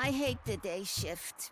I hate the day shift.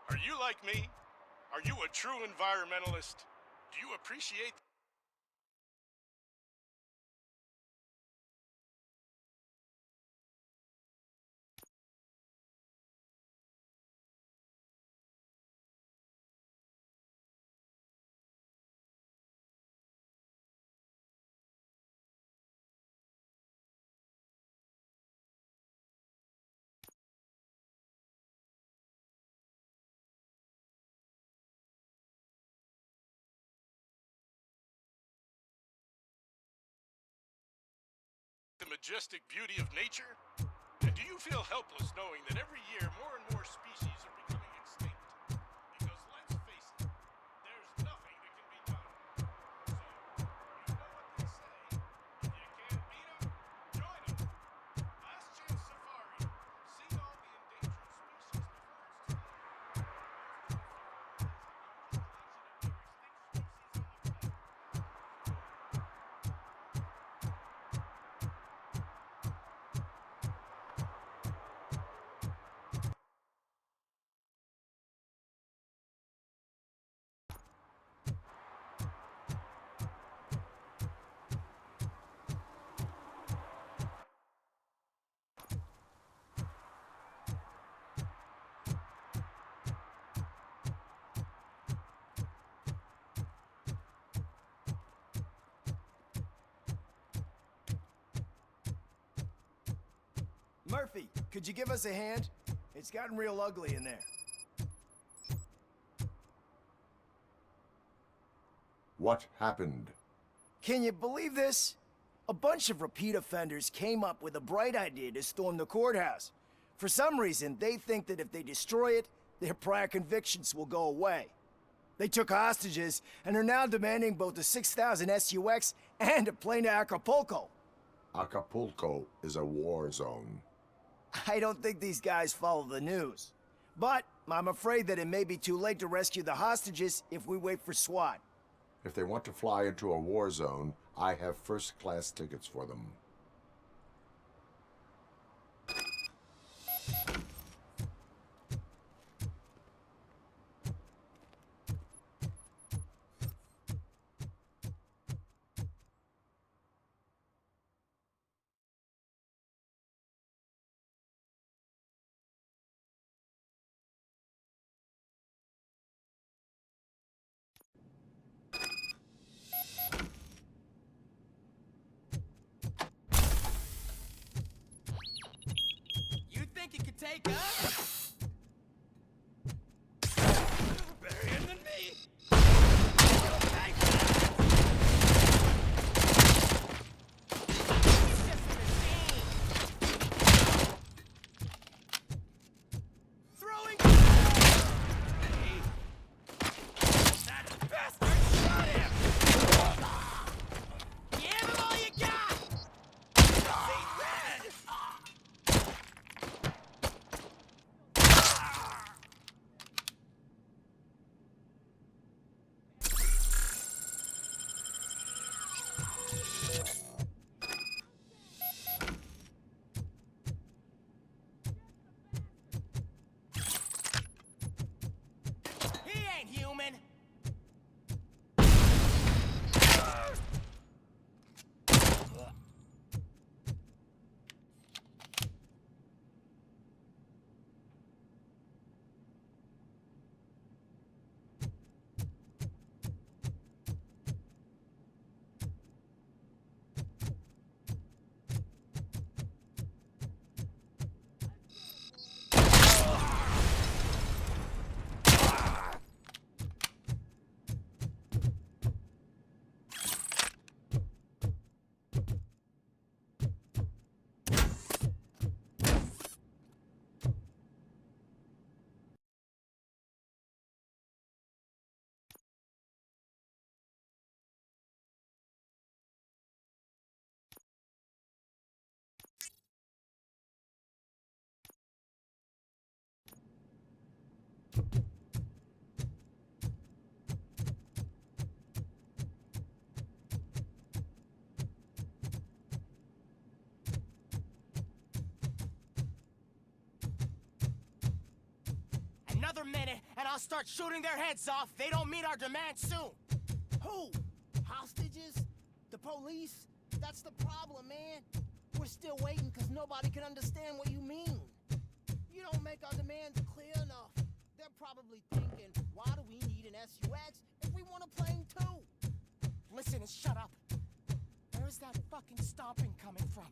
Are you like me? Are you a true environmentalist? Do you appreciate the majestic beauty of nature? And do you feel helpless knowing that every year more and more species are becoming extinct? Because let's face it, there's nothing that can be done. So, you know what they say. If you can't beat 'em, join 'em. Last Chance Safari. See all the endangered species of birds Murphy, could you give us a hand? It's gotten real ugly in there. What happened? Can you believe this? A bunch of repeat offenders came up with a bright idea to storm the courthouse. For some reason, they think that if they destroy it, their prior convictions will go away. They took hostages and are now demanding both a 6,000 SUX and a plane to Acapulco. Acapulco is a war zone. I don't think these guys follow the news. But I'm afraid that it may be too late to rescue the hostages if we wait for SWAT. If they want to fly into a war zone, I have first-class tickets for them. You think you could take us? Better him than me. Take that. He's just a machine. Throwing. Hey. That bastard shot him. Give him all you got. See red. He ain't human. Another minute, and I'll start shooting their heads off. They don't meet our demands soon. Who? Hostages? The police? That's the problem, man. We're still waiting because nobody can understand what you mean. You don't make our demands clear enough. They're probably thinking, why do we need an SUX if we want a plane too? Listen and shut up. Where's that fucking stomping coming from?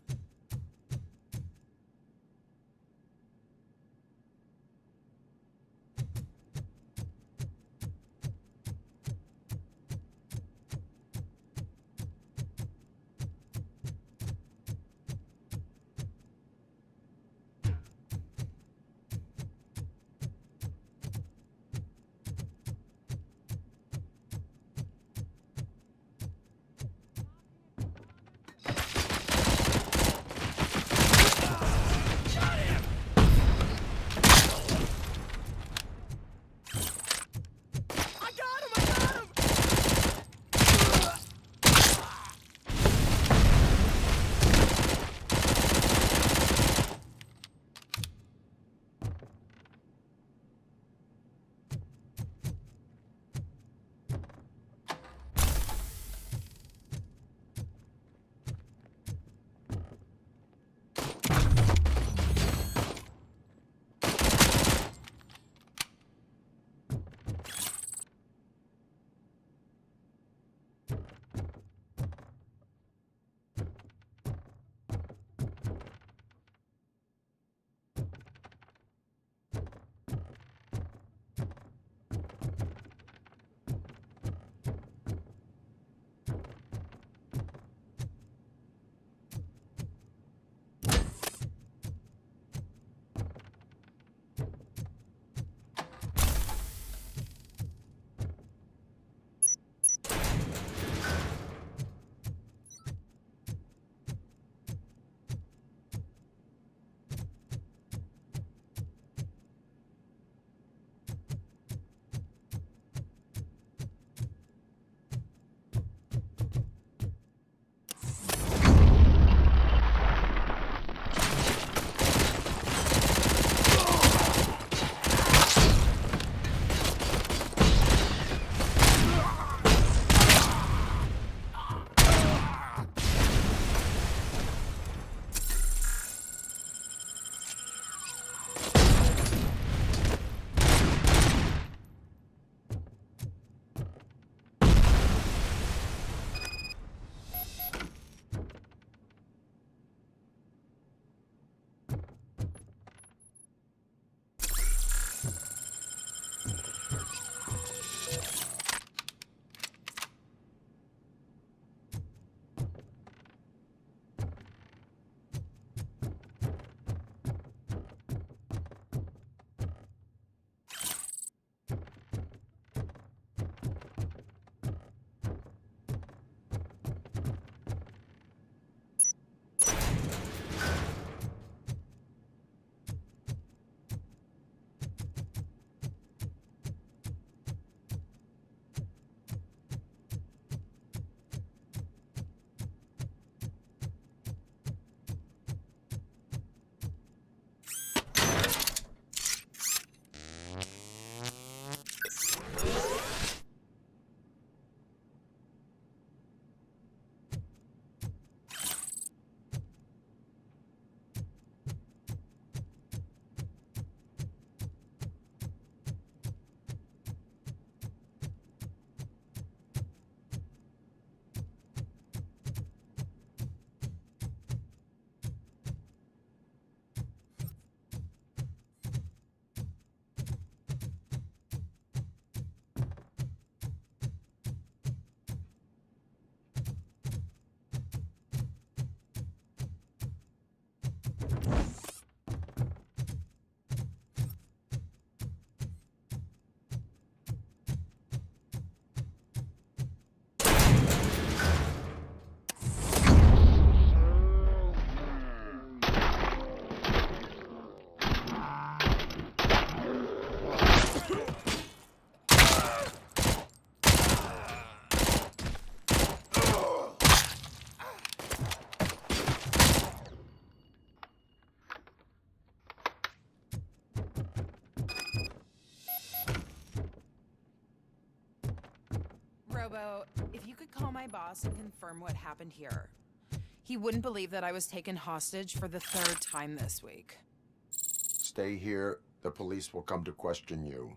Robo, if you could call my boss and confirm what happened here. He wouldn't believe that I was taken hostage for the 3rd time this week. Stay here. The police will come to question you.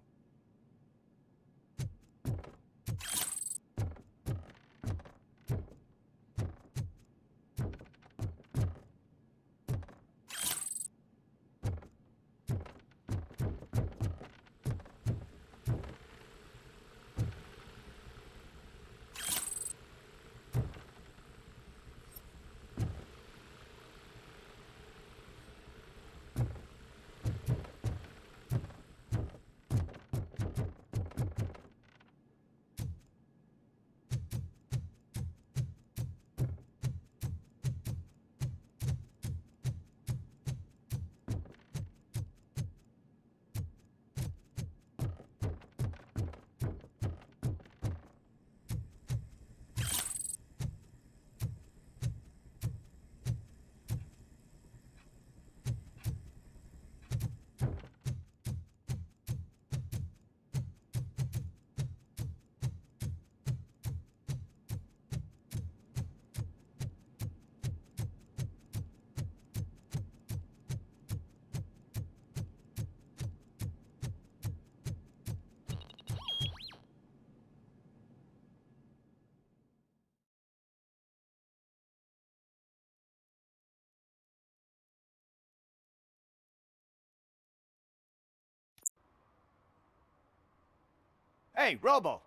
Hey, Robo!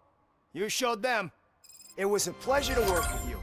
You showed them. It was a pleasure to work with you.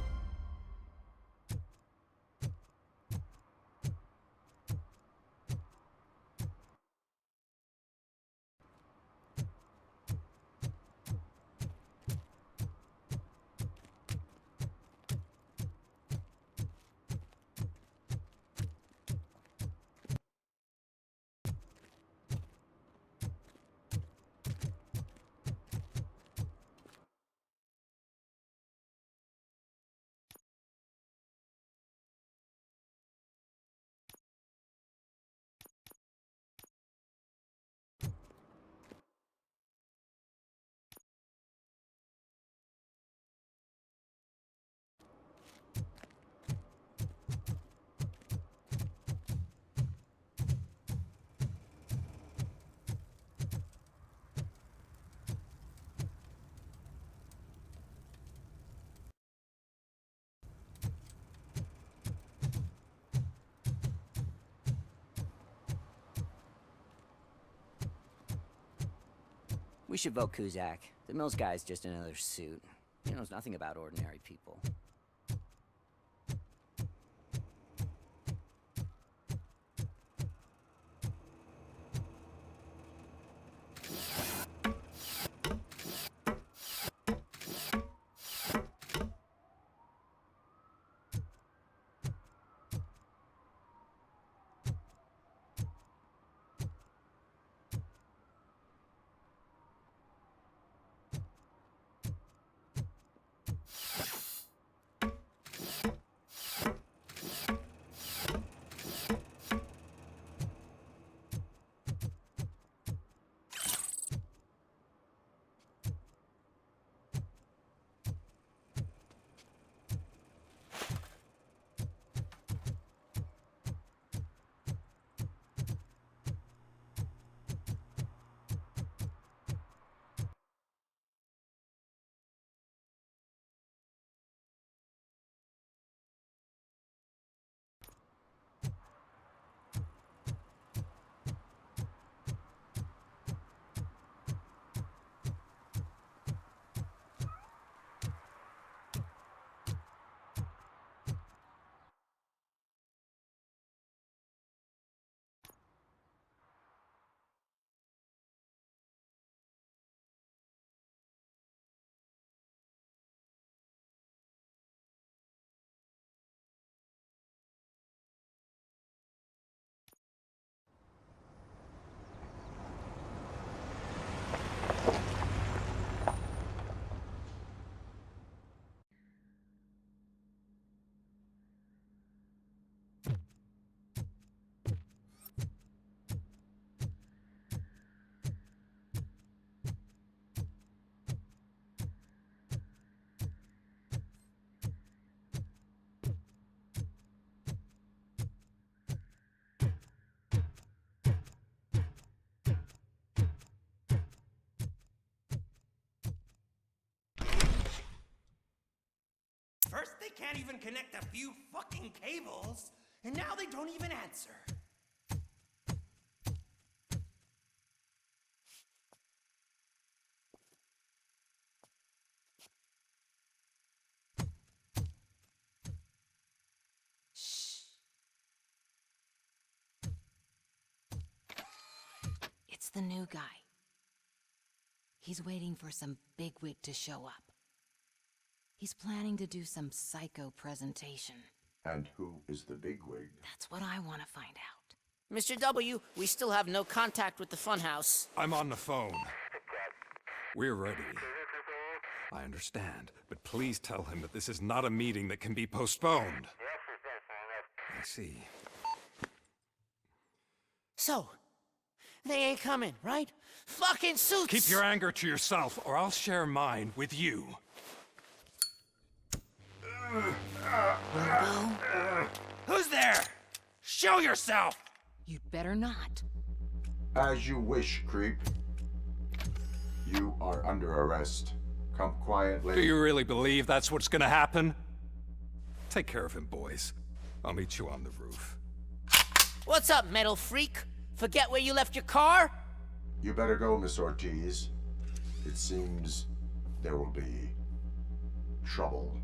We should vote Kuzak. The Mills guy's just another suit. He knows nothing about ordinary people. they can't even connect a few fucking cables, and now they don't even answer. It's the new guy. He's waiting for some bigwig to show up. He's planning to do some psycho presentation. And who is the bigwig? That's what I want to find out. Mr. W, we still have no contact with the funhouse. I'm on the phone. We're ready. I understand, but please tell him that this is not a meeting that can be postponed. I see. So, they ain't coming, right? Fucking suits! Keep your anger to yourself, or I'll share mine with you. Robo, Who's there? Show yourself! you'd better not. As you wish, creep. You are under arrest. Come quietly. Do you really believe that's what's gonna happen? Take care of him, boys. I'll meet you on the roof. What's up, metal freak? Forget where you left your car? You better go, Miss Ortiz. It seems there will be trouble.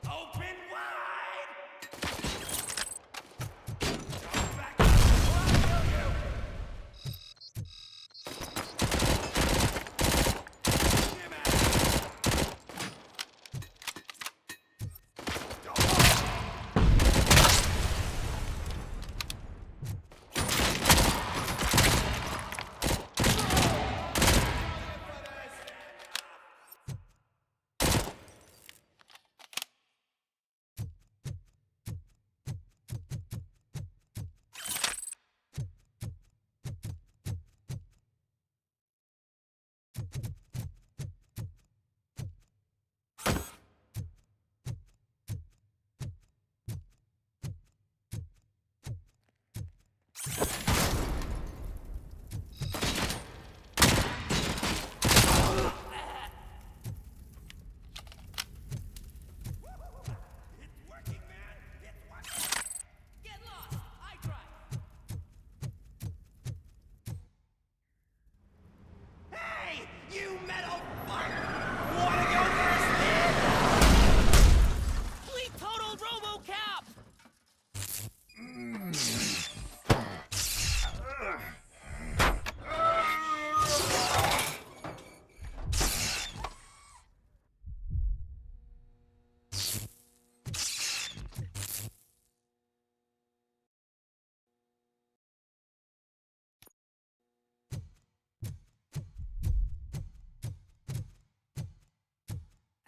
Open wide!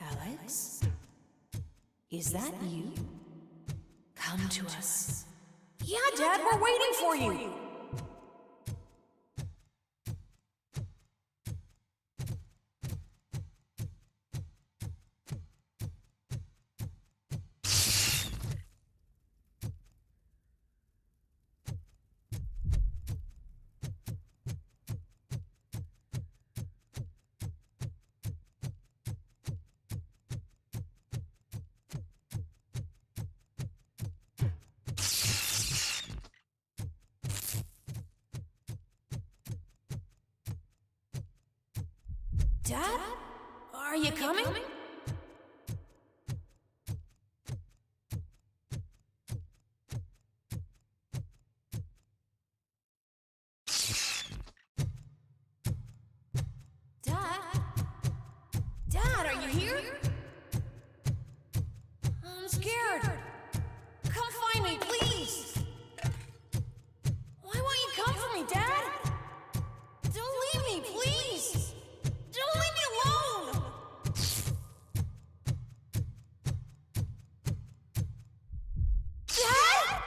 Alex? Is that you? Come to us. Yeah, Dad, we're waiting for you. Dad? Are you coming? Dad? Dad, are you here? I'm scared. Come find me, please. Why won't you come for me, Dad? Don't leave me, please. Don't leave me alone. Dad?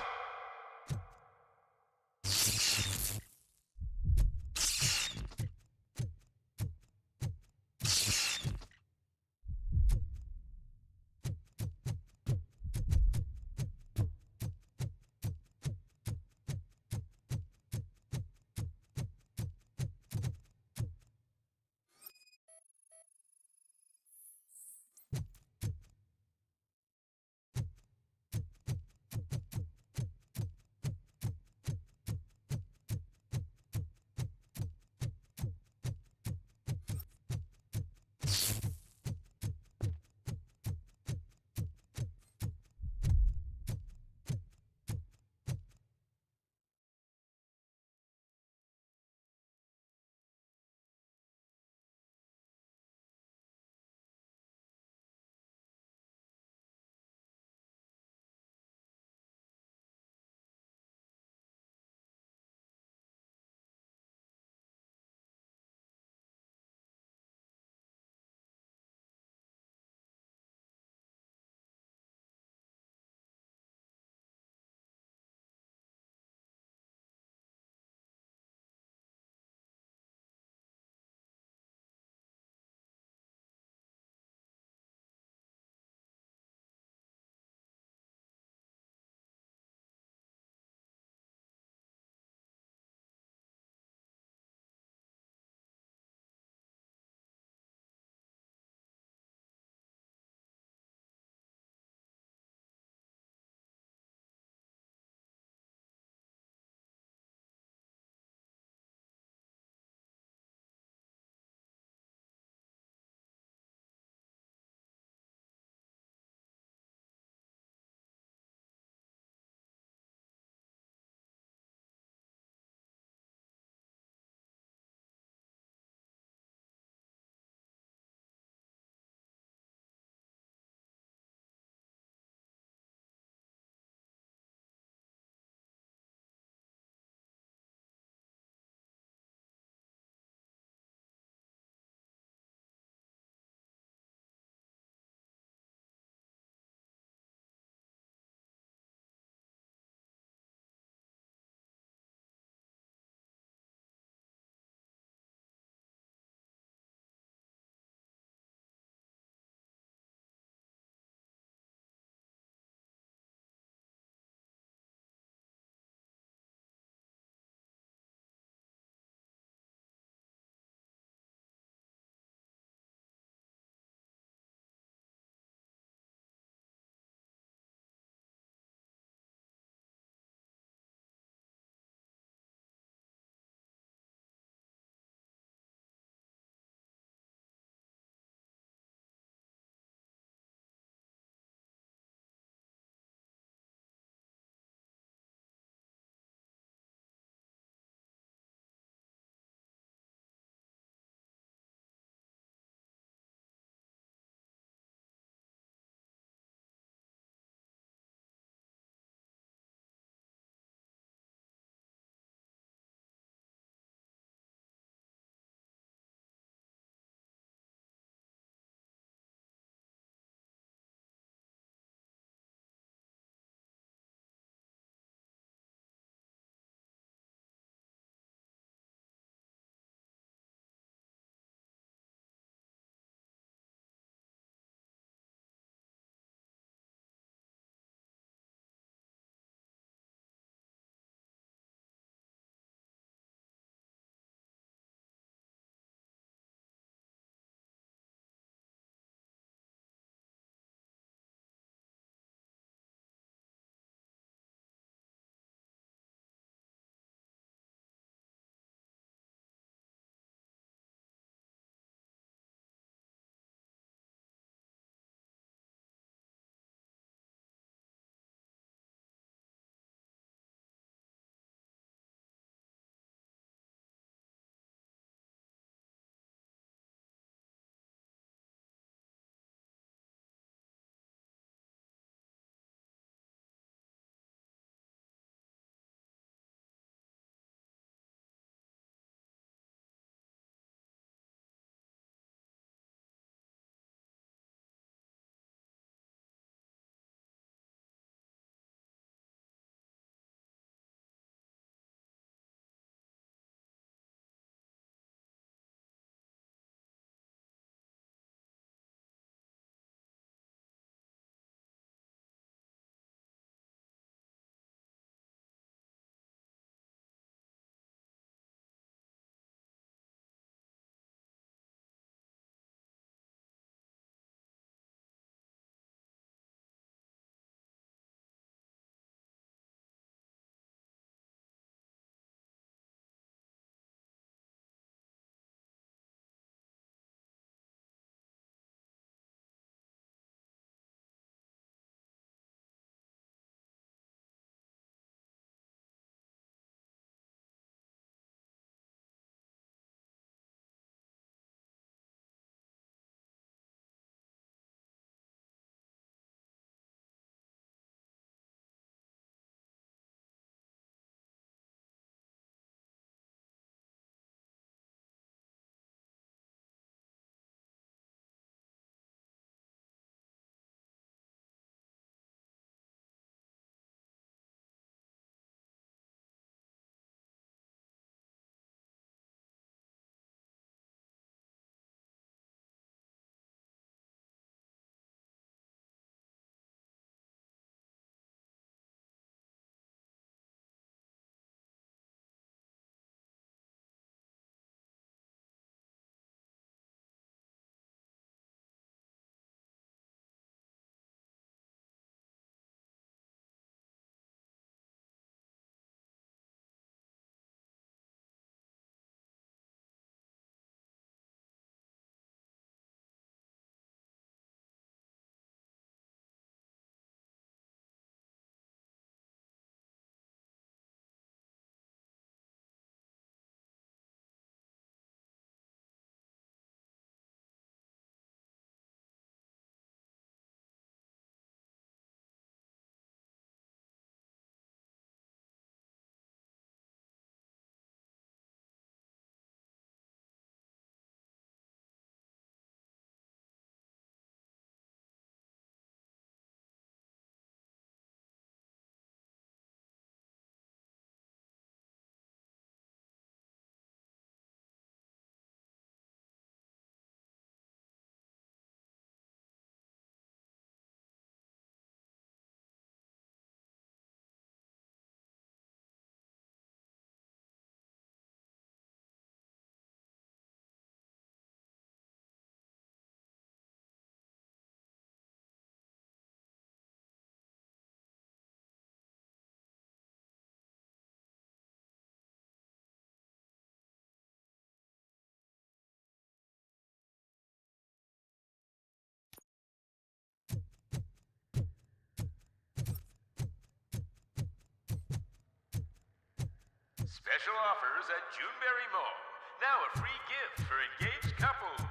Special offers at Juneberry Mall. Now a free gift for engaged couples.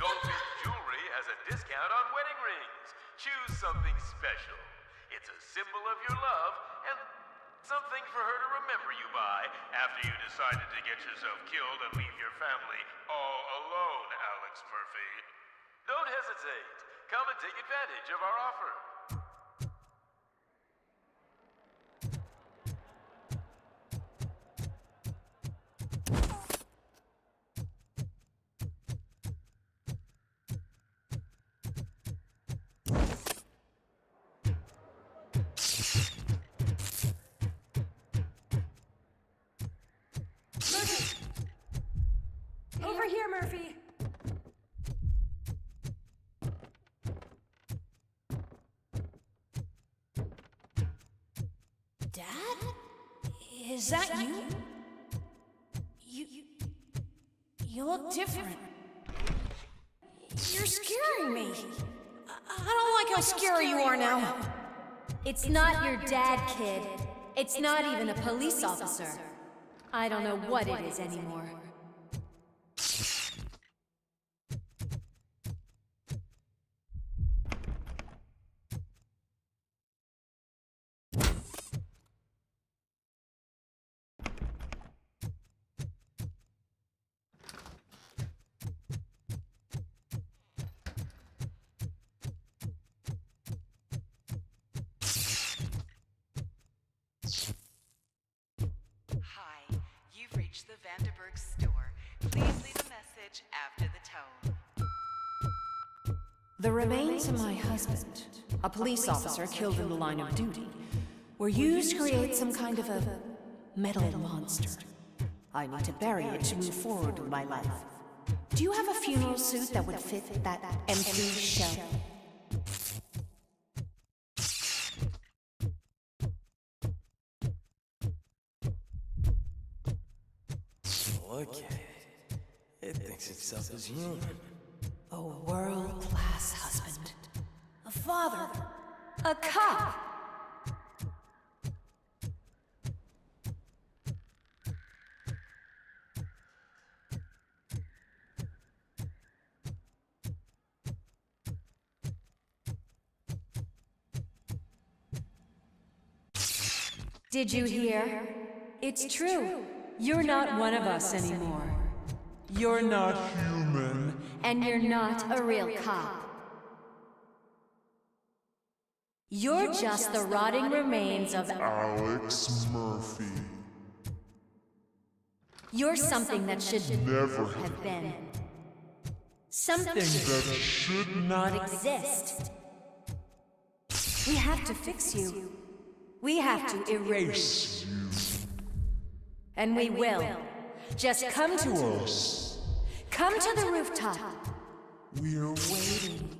Goldfish Jewelry has a discount on wedding rings. Choose something special. It's a symbol of your love and something for her to remember you by after you decided to get yourself killed and leave your family all alone, Alex Murphy. Don't hesitate. Come and take advantage of our offer. Over here, Murphy. Dad? Is that you? You look different. You're scaring me. I don't like how scary you are now. It's not your dad, kid. It's not even a police officer. I don't know what it is anymore. The Vanderburg store. Please leave a message after the tone. The remains of my husband, a police officer killed in the line of duty, were used to create some kind of a metal monster. I need to bury it to move forward with my life. Do you have a funeral suit that would fit that empty shell? Look at it. It thinks itself as human. A world-class husband. A father. A cop. Did you hear? It's true. You're not one of us anymore. You're not human. And you're not a real cop. You're just the rotting remains of Alex Murphy. You're something that should never have been. Something that should not exist. We have to fix you. We have to erase you. And we will. Just come to us. Come to the rooftop. We're waiting.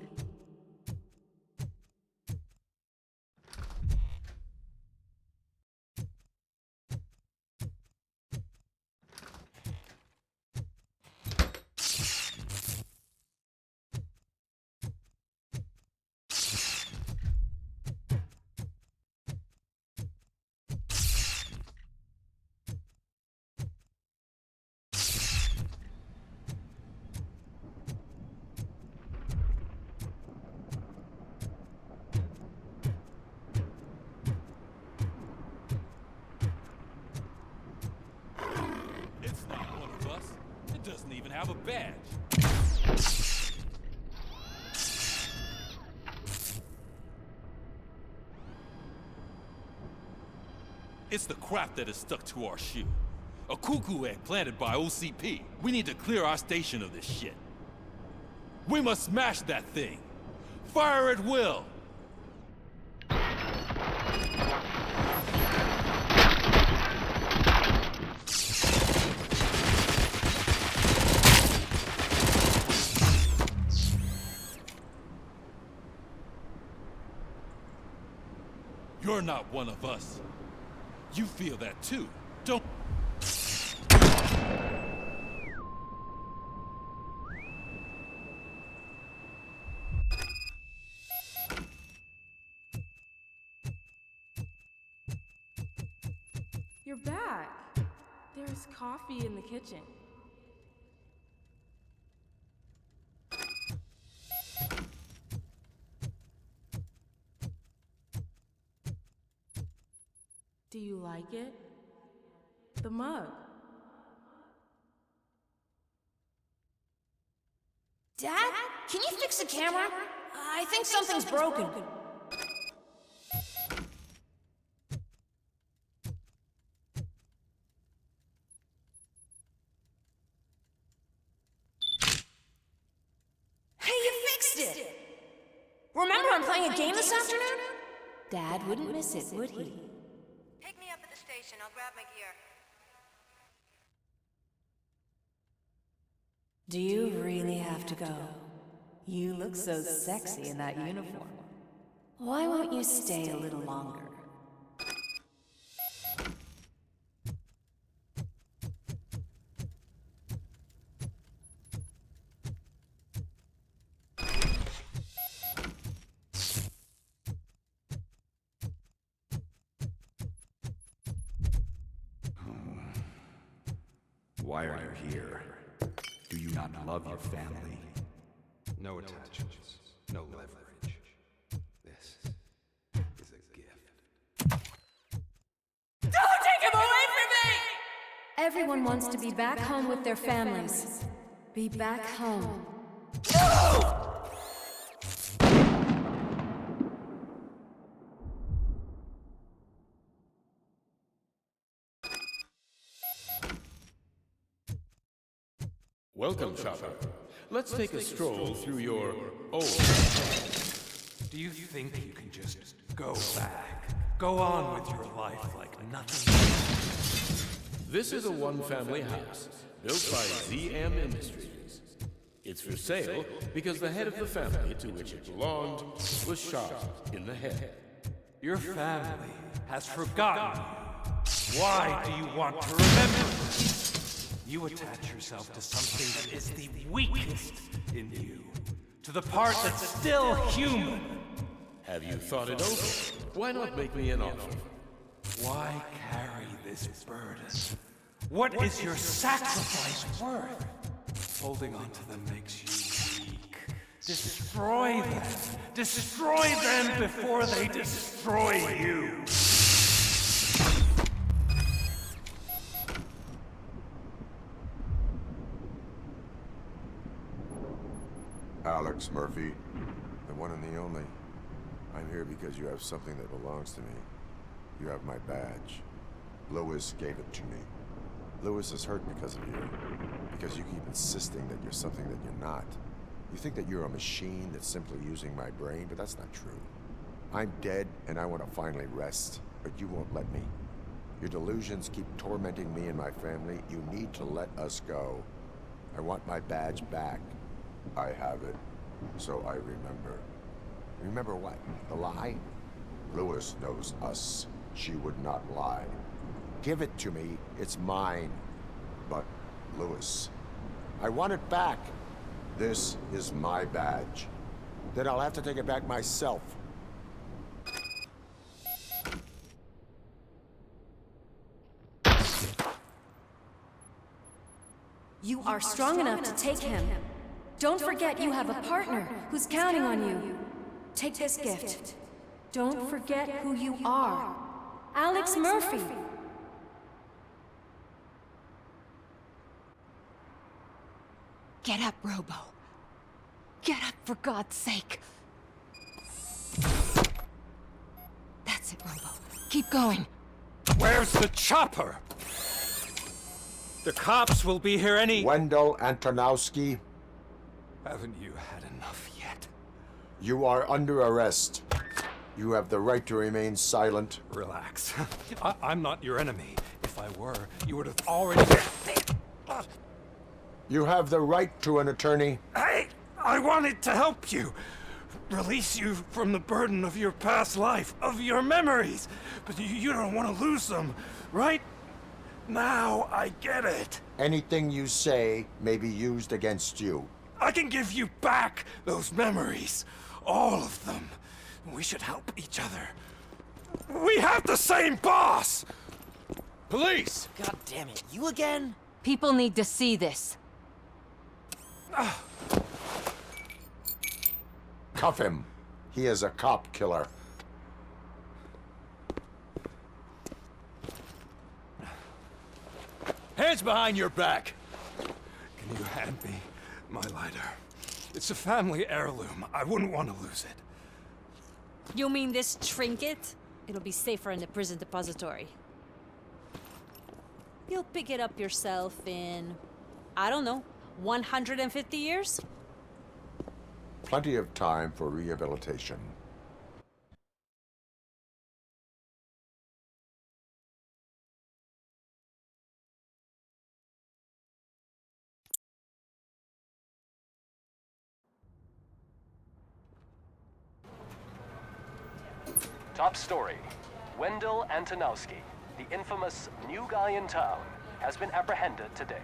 Have a badge. It's the crap that is stuck to our shoe. A cuckoo egg planted by OCP. We need to clear our station of this shit. We must smash that thing. Fire at will. You're not one of us. You feel that too, don't... You're back. There's coffee in the kitchen. Do you like it? The mug. Dad, can you fix the camera? I think something's broken. Hey, you fixed it! Remember I'm playing a game this afternoon? Dad wouldn't miss it, would he? Pick me up at the station. I'll grab my gear. Do you really have to go? You look so sexy in that uniform. Why won't you stay a little longer? Why are you here? Do you not love your family? No attachments, no leverage. This is a gift. Don't take him away from me! Everyone wants to be back home with their families. Be back home. No! Welcome, shopper. Let's take a stroll through your old... Do you think you can just go back? Go on with your life like nothing? This is a one-family house built by ZM Industries. It's for sale because the head of the family to which it belonged was shot in the head. Your family has forgotten you. Why do you want to remember? You attach yourself to something that is the weakest in you, to the part that's still human. Have you thought it over? Why not make me an offer? Why carry this burden? What is your sacrifice worth? Holding on to them makes you weak. Destroy them. Destroy them before they destroy you. Alex Murphy, the one and the only. I'm here because you have something that belongs to me. You have my badge. Lewis gave it to me. Lewis is hurt because of you. Because you keep insisting that you're something that you're not. You think that you're a machine that's simply using my brain, but that's not true. I'm dead, and I want to finally rest, but you won't let me. Your delusions keep tormenting me and my family. You need to let us go. I want my badge back. I have it, so I remember. Remember what? The lie? Lewis knows us. She would not lie. Give it to me. It's mine. But, Lewis, I want it back. This is my badge. Then I'll have to take it back myself. You are strong enough to take him. Don't forget you have a partner who's counting on you. Take this gift. Don't forget who you are. Alex Murphy. Get up, Robo. Get up, for God's sake. That's it, Robo. Keep going. Where's the chopper? The cops will be here any... Wendell Antonowski. Haven't you had enough yet? You are under arrest. You have the right to remain silent. Relax. I'm not your enemy. If I were, you would have already... You have the right to an attorney. Hey! I wanted to help you. Release you from the burden of your past life, of your memories. But you don't want to lose them, right? Now I get it. Anything you say may be used against you. I can give you back those memories. All of them. We should help each other. We have the same boss! Police! God damn it, you again? People need to see this. Cuff him. He is a cop killer. Hands behind your back! Can you hand me my lighter? It's a family heirloom. I wouldn't want to lose it. You mean this trinket? It'll be safer in the prison depository. You'll pick it up yourself in, I don't know, 150 years? Plenty of time for rehabilitation. Top story. Wendell Antonowski, the infamous new guy in town, has been apprehended today.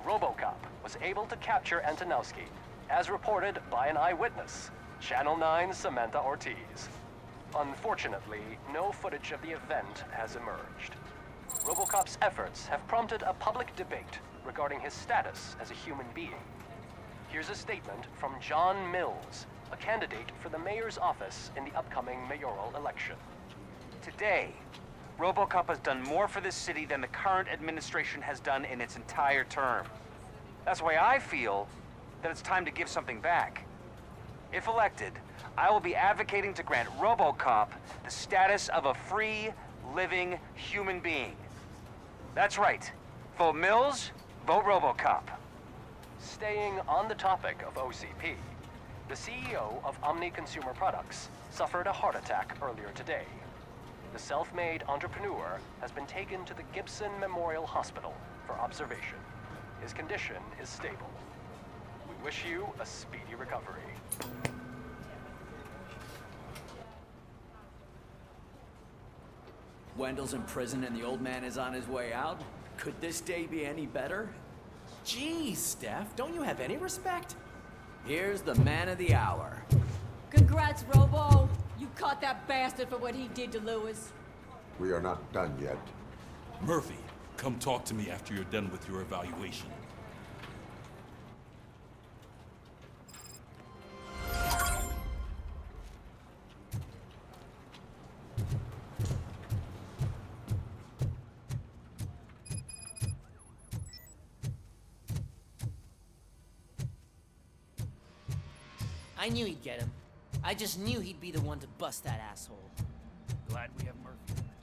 RoboCop was able to capture Antonowski, as reported by an eyewitness, Channel 9's Samantha Ortiz. Unfortunately, no footage of the event has emerged. RoboCop's efforts have prompted a public debate regarding his status as a human being. Here's a statement from John Mills, a candidate for the mayor's office in the upcoming mayoral election. Today, RoboCop has done more for this city than the current administration has done in its entire term. That's why I feel that it's time to give something back. If elected, I will be advocating to grant RoboCop the status of a free, living human being. That's right. Vote Mills, vote RoboCop. Staying on the topic of OCP, the CEO of Omni Consumer Products suffered a heart attack earlier today. The self-made entrepreneur has been taken to the Gibson Memorial Hospital for observation. His condition is stable. We wish you a speedy recovery. Wendell's in prison and the old man is on his way out? Could this day be any better? Jeez, Steph, don't you have any respect? Here's the man of the hour. Congrats, Robo! You caught that bastard for what he did to Lewis. We are not done yet. Murphy, come talk to me after you're done with your evaluation. I knew he'd get him. I just knew he'd be the one to bust that asshole. Glad we have Murphy on the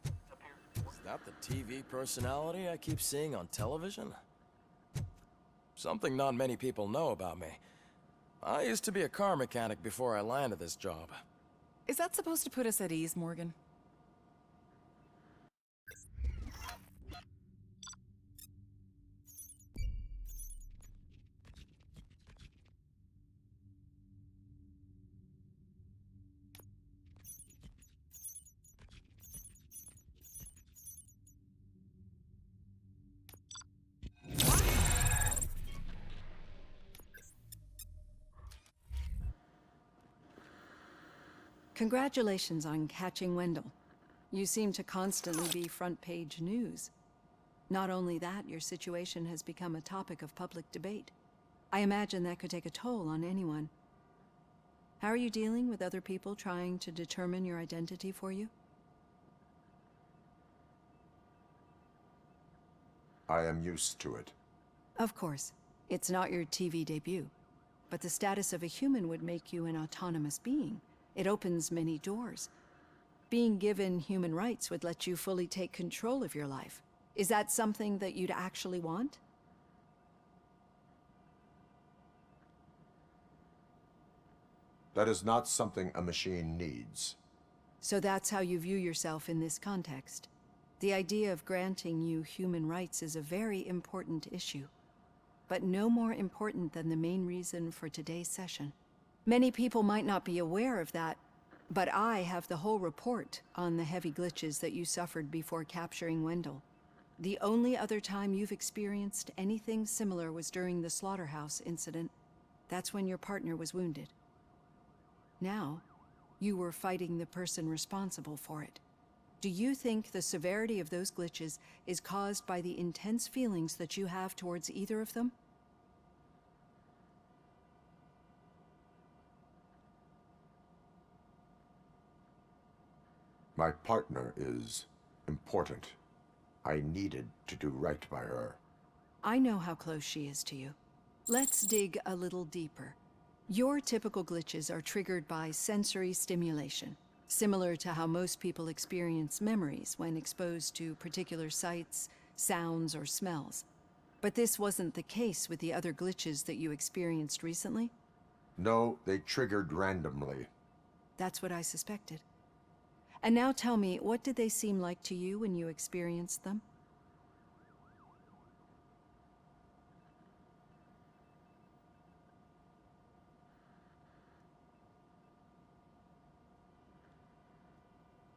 team. Is that the TV personality I keep seeing on television? Something not many people know about me. I used to be a car mechanic before I landed this job. Is that supposed to put us at ease, Morgan? Congratulations on catching Wendell. You seem to constantly be front-page news. Not only that, your situation has become a topic of public debate. I imagine that could take a toll on anyone. How are you dealing with other people trying to determine your identity for you? I am used to it. Of course. It's not your TV debut. But the status of a human would make you an autonomous being. It opens many doors. Being given human rights would let you fully take control of your life. Is that something that you'd actually want? That is not something a machine needs. So that's how you view yourself in this context. The idea of granting you human rights is a very important issue, but no more important than the main reason for today's session. Many people might not be aware of that, but I have the whole report on the heavy glitches that you suffered before capturing Wendell. The only other time you've experienced anything similar was during the slaughterhouse incident. That's when your partner was wounded. Now, you were fighting the person responsible for it. Do you think the severity of those glitches is caused by the intense feelings that you have towards either of them? My partner is important. I needed to do right by her. I know how close she is to you. Let's dig a little deeper. Your typical glitches are triggered by sensory stimulation, similar to how most people experience memories when exposed to particular sights, sounds, or smells. But this wasn't the case with the other glitches that you experienced recently? No, they triggered randomly. That's what I suspected. And now tell me, what did they seem like to you when you experienced them?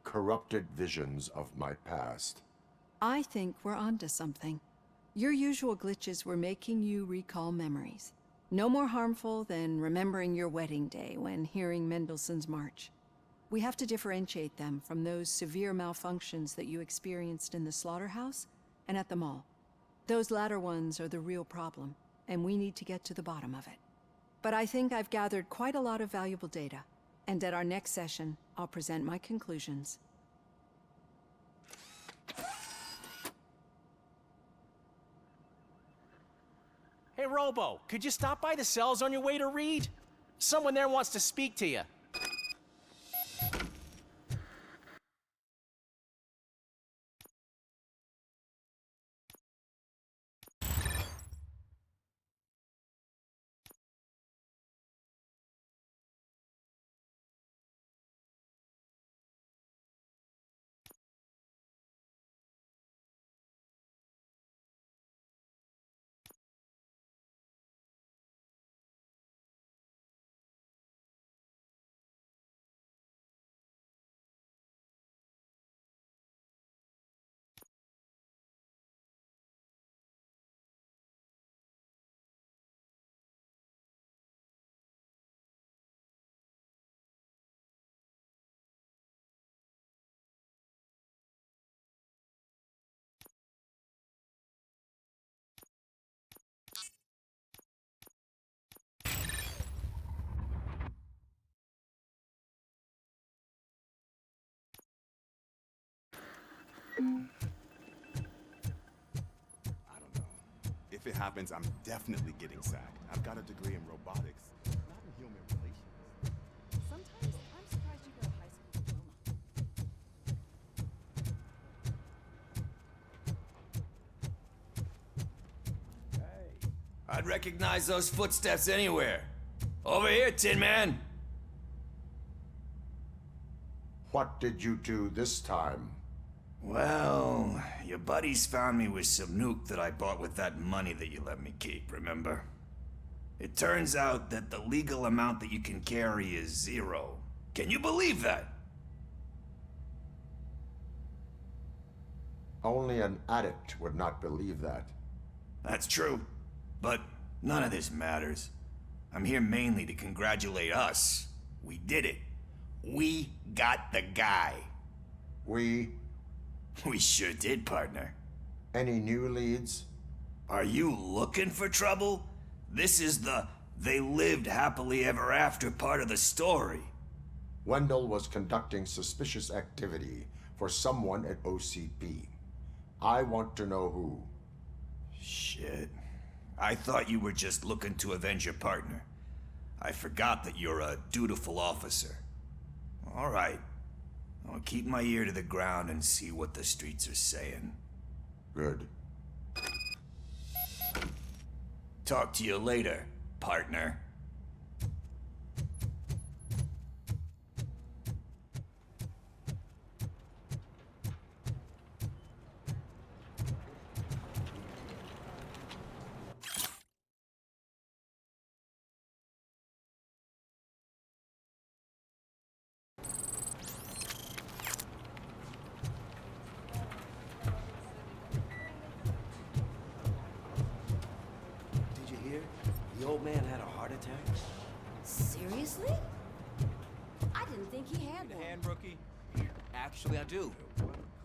Corrupted visions of my past. I think we're onto something. Your usual glitches were making you recall memories. No more harmful than remembering your wedding day when hearing Mendelssohn's March. We have to differentiate them from those severe malfunctions that you experienced in the slaughterhouse and at the mall. Those latter ones are the real problem, and we need to get to the bottom of it. But I think I've gathered quite a lot of valuable data, and at our next session, I'll present my conclusions. Hey, Robo, could you stop by the cells on your way to read? Someone there wants to speak to you. If it happens, I'm definitely getting sacked. I've got a degree in robotics, not in human relations. Sometimes I'm surprised you got a high school diploma. I'd recognize those footsteps anywhere. Over here, Tin Man! What did you do this time? Well, your buddies found me with some nuke that I bought with that money that you let me keep, remember? It turns out that the legal amount that you can carry is 0. Can you believe that? Only an addict would not believe that. That's true, but none of this matters. I'm here mainly to congratulate us. We did it. We got the guy. We sure did, partner. Any new leads? Are you looking for trouble? This is the they lived happily ever after part of the story. Wendell was conducting suspicious activity for someone at OCP. I want to know who. Shit. I thought you were just looking to avenge your partner. I forgot that you're a dutiful officer. All right. I'll keep my ear to the ground and see what the streets are saying. Good. Talk to you later, partner. The old man had a heart attack? Seriously? I didn't think he had one. Hand, rookie? Actually, I do.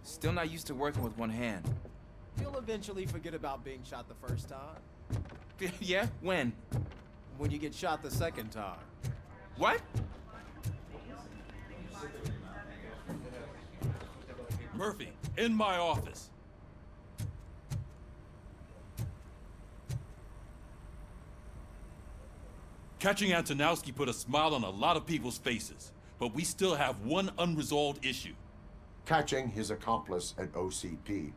Still not used to working with one hand. You'll eventually forget about being shot the first time. Yeah? When? When you get shot the second time. What? Murphy, in my office. Catching Antonowski put a smile on a lot of people's faces, but we still have one unresolved issue. Catching his accomplice at OCP.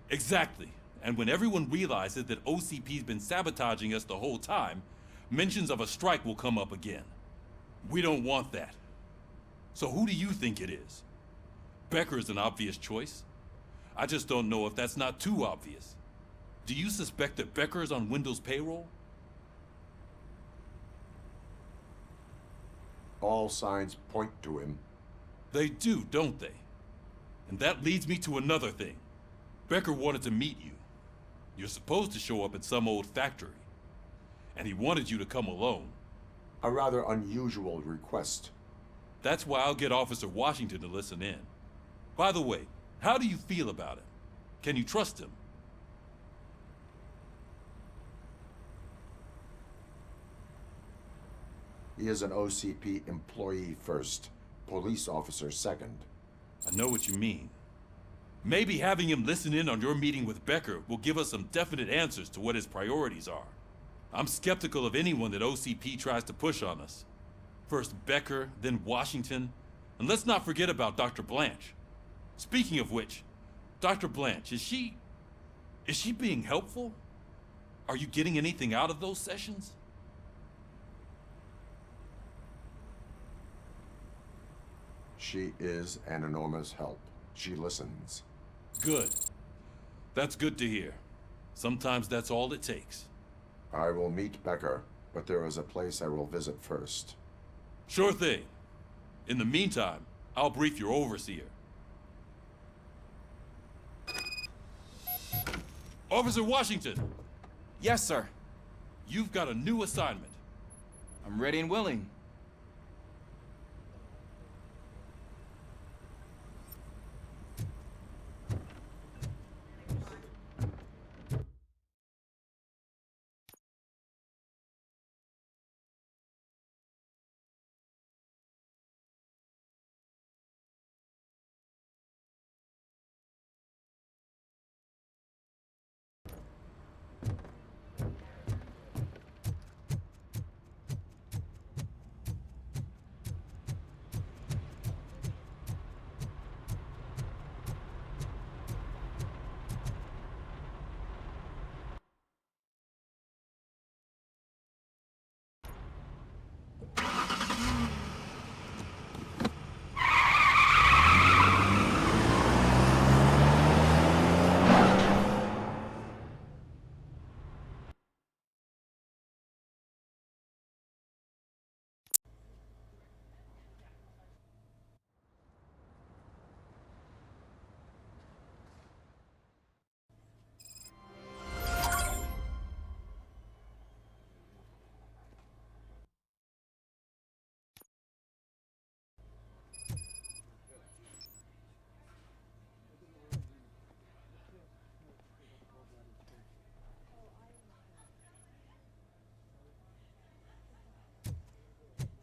Exactly. And when everyone realizes that OCP's been sabotaging us the whole time, mentions of a strike will come up again. We don't want that. So who do you think it is? Becker is an obvious choice. I just don't know if that's not too obvious. Do you suspect that Becker is on Wendell's payroll? All signs point to him. They do, don't they? And that leads me to another thing. Becker wanted to meet you. You're supposed to show up at some old factory. And he wanted you to come alone. A rather unusual request. That's why I'll get Officer Washington to listen in. By the way, how do you feel about him? Can you trust him? He is an OCP employee first, police officer second. I know what you mean. Maybe having him listen in on your meeting with Becker will give us some definite answers to what his priorities are. I'm skeptical of anyone that OCP tries to push on us. First Becker, then Washington, and let's not forget about Dr. Blanche. Speaking of which, Dr. Blanche, is she being helpful? Are you getting anything out of those sessions? She is an enormous help. She listens. Good. That's good to hear. Sometimes that's all it takes. I will meet Becker, but there is a place I will visit first. Sure thing. In the meantime, I'll brief your overseer. Officer Washington! Yes, sir. You've got a new assignment. I'm ready and willing.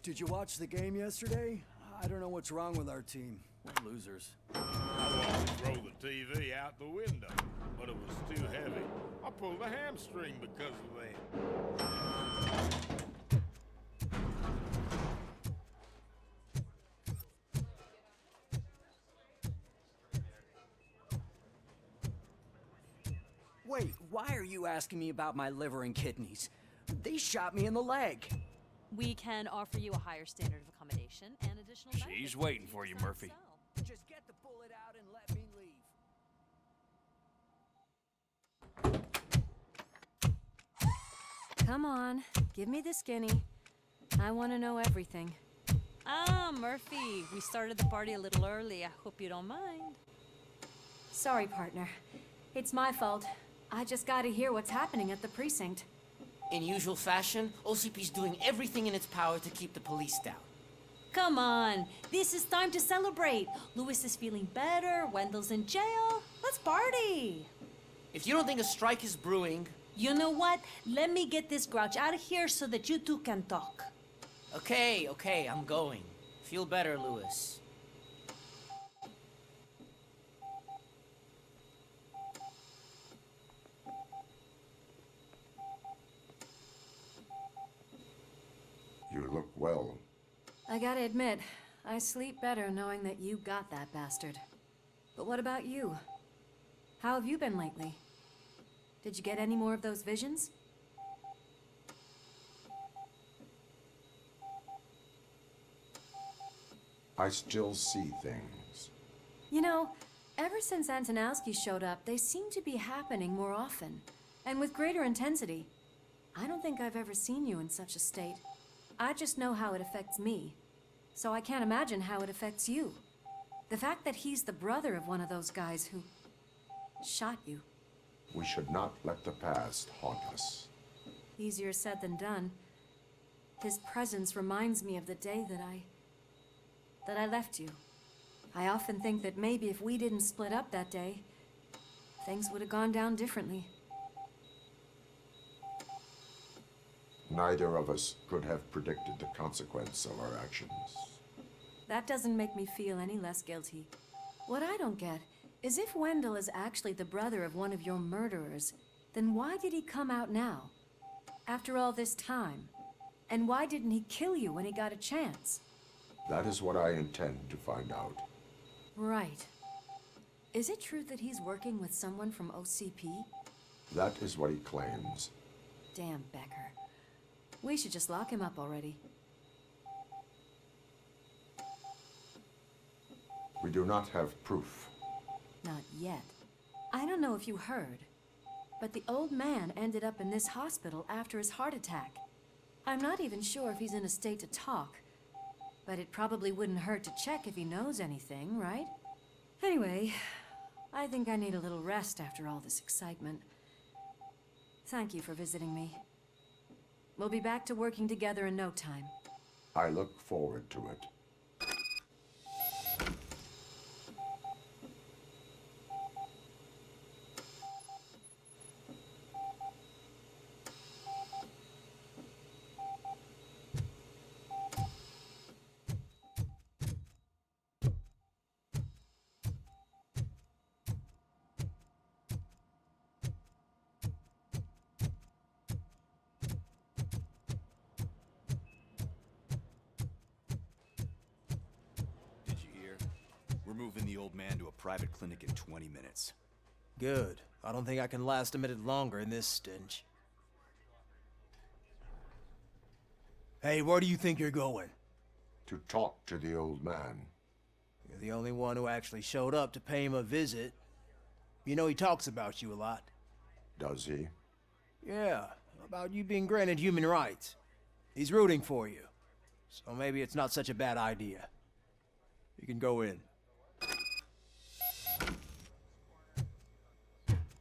Did you watch the game yesterday? I don't know what's wrong with our team. We're losers. I wanted to throw the TV out the window, but it was too heavy. I pulled a hamstring because of that. Wait, why are you asking me about my liver and kidneys? They shot me in the leg. We can offer you a higher standard of accommodation and additional benefits. She's waiting for you, Murphy. Just get the bullet out and let me leave. Come on, give me the skinny. I want to know everything. Ah, Murphy, we started the party a little early. I hope you don't mind. Sorry, partner. It's my fault. I just gotta hear what's happening at the precinct. In usual fashion, OCP's doing everything in its power to keep the police down. Come on, this is time to celebrate. Louis is feeling better, Wendell's in jail. Let's party. If you don't think a strike is brewing... You know what? Let me get this grouch out of here so that you two can talk. Okay, I'm going. Feel better, Louis. You look well. I gotta admit, I sleep better knowing that you got that bastard. But what about you? How have you been lately? Did you get any more of those visions? I still see things. You know, ever since Antonowski showed up, they seem to be happening more often, and with greater intensity. I don't think I've ever seen you in such a state. I just know how it affects me, so I can't imagine how it affects you. The fact that he's the brother of one of those guys who shot you. We should not let the past haunt us. Easier said than done. His presence reminds me of the day that I left you. I often think that maybe if we didn't split up that day, things would have gone down differently. Neither of us could have predicted the consequence of our actions. That doesn't make me feel any less guilty. What I don't get is if Wendell is actually the brother of one of your murderers, then why did he come out now? After all this time? And why didn't he kill you when he got a chance? That is what I intend to find out. Right. Is it true that he's working with someone from OCP? That is what he claims. Damn Becker. We should just lock him up already. We do not have proof. Not yet. I don't know if you heard, but the old man ended up in this hospital after his heart attack. I'm not even sure if he's in a state to talk, but it probably wouldn't hurt to check if he knows anything, right? Anyway, I think I need a little rest after all this excitement. Thank you for visiting me. We'll be back to working together in no time. I look forward to it. Moving the old man to a private clinic in 20 minutes. Good. I don't think I can last a minute longer in this stench. Hey, where do you think you're going? To talk to the old man. You're the only one who actually showed up to pay him a visit. You know he talks about you a lot. Does he? Yeah, about you being granted human rights. He's rooting for you. So maybe it's not such a bad idea. You can go in.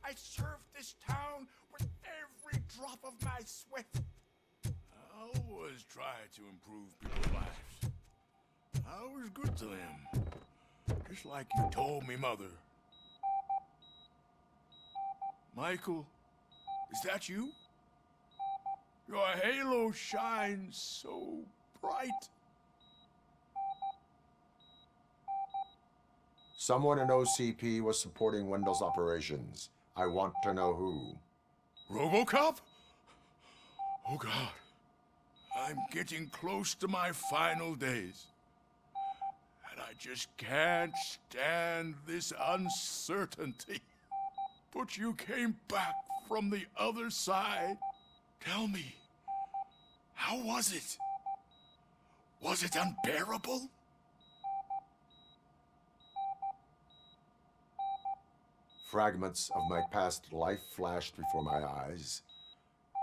I served this town with every drop of my sweat. I always tried to improve people's lives. I was good to them, just like you told me, Mother. Michael, is that you? Your halo shines so bright. Someone in OCP was supporting Wendell's operations. I want to know who. RoboCop? Oh God. I'm getting close to my final days. And I just can't stand this uncertainty. But you came back from the other side. Tell me, how was it? Was it unbearable? Fragments of my past life flashed before my eyes,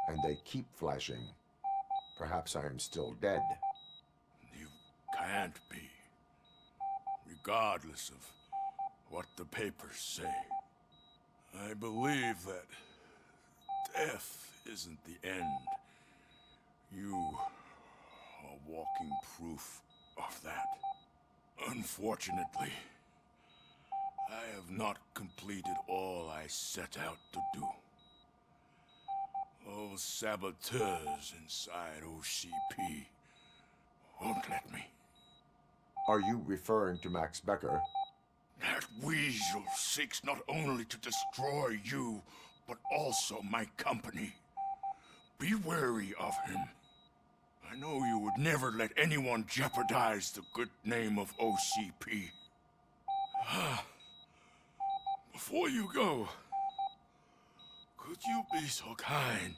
and they keep flashing. Perhaps I am still dead. You can't be, regardless of what the papers say. I believe that death isn't the end. You are walking proof of that. Unfortunately, I have not completed all I set out to do. Those saboteurs inside OCP won't let me. Are you referring to Max Becker? That weasel seeks not only to destroy you, but also my company. Be wary of him. I know you would never let anyone jeopardize the good name of OCP. Before you go, could you be so kind